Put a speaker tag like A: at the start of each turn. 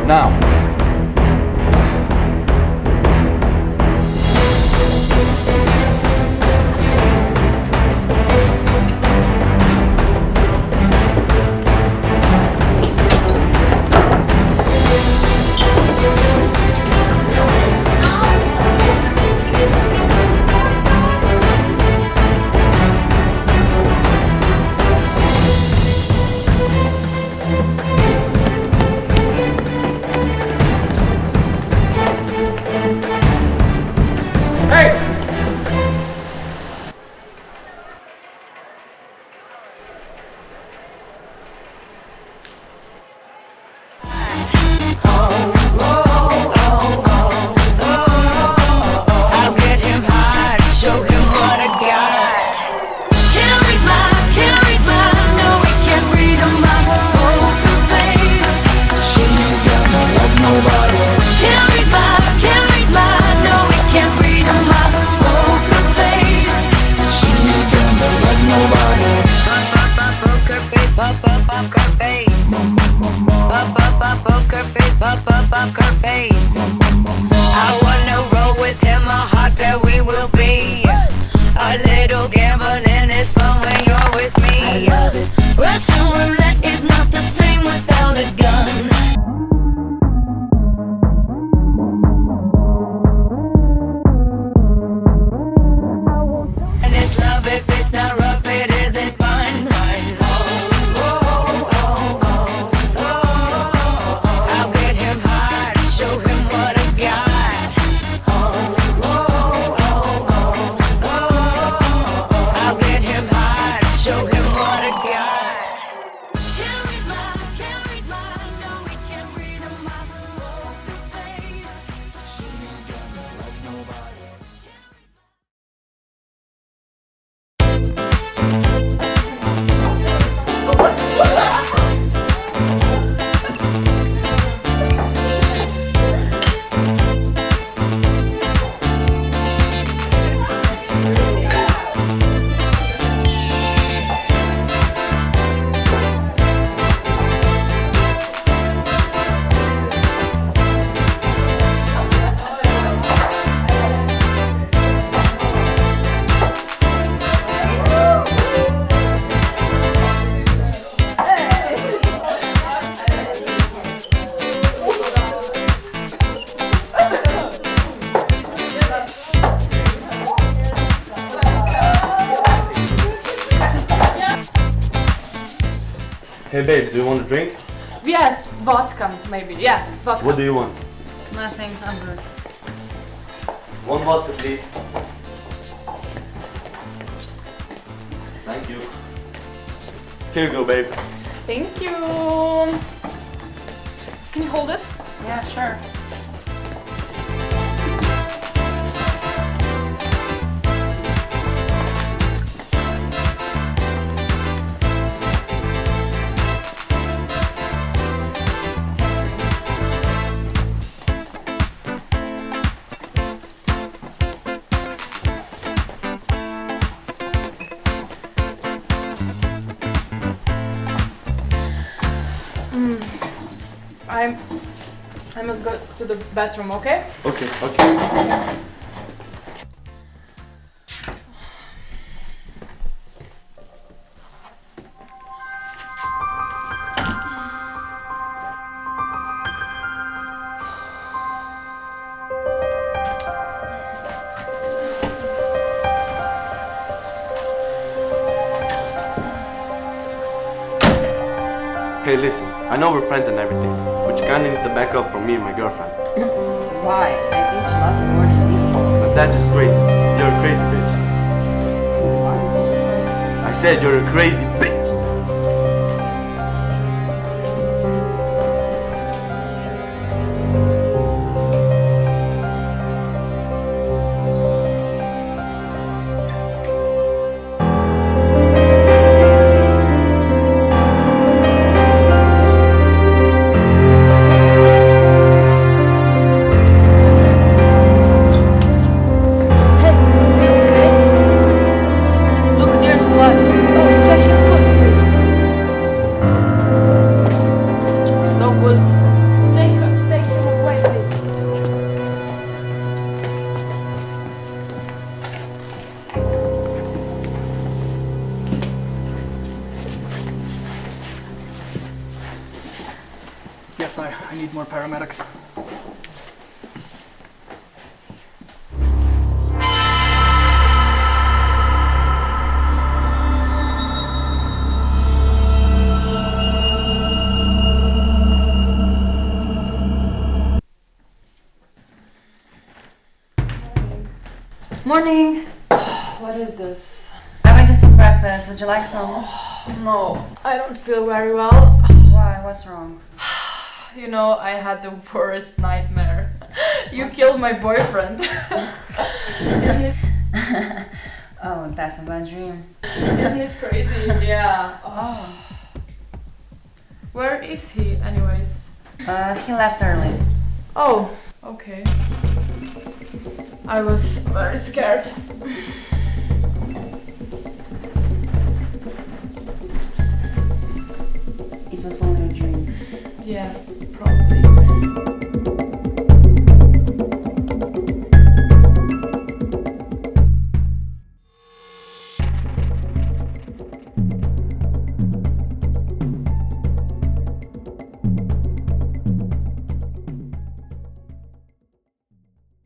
A: Now.
B: I wanna roll with him, a hot pair we will be. A little gambling is fun when you're with me. I love it. Russian roulette is not the same without a gun. And it's love if it's not rough, it isn't fun. I'll get him hot, show him what I got. I'll get him hot, show him what I got. Can't read my, no, we can't read my poker face. She's gonna love nobody.
C: Hey babe, do you want a drink?
D: Yes, vodka, maybe. Yeah, vodka.
C: What do you want?
D: Nothing, I'm good.
C: One vodka, please. Thank you. Here you go, babe.
D: Thank you. Can you hold it?
E: Yeah, sure.
D: I must go to the bathroom, okay?
C: Okay, okay. Hey, listen, I know we're friends and everything, but you kinda need to back up from me and my girlfriend.
E: Why? I think she loves me more than me.
C: But that's just crazy. You're a crazy bitch. I said you're a crazy bitch.
D: Look, there's blood. Oh, check his pulse.
A: Guess I need more paramedics.
E: Morning.
D: What is this?
E: I made you some breakfast. Would you like some?
D: No, I don't feel very well.
E: Why? What's wrong?
D: You know, I had the worst nightmare. You killed my boyfriend. Isn't it,
E: Oh, that's a bad dream.
D: isn't it crazy? Yeah. Oh. Where is he, anyways?
E: He left early.
D: Oh, okay. I was very scared.
E: It was only a dream.
D: Yeah, probably.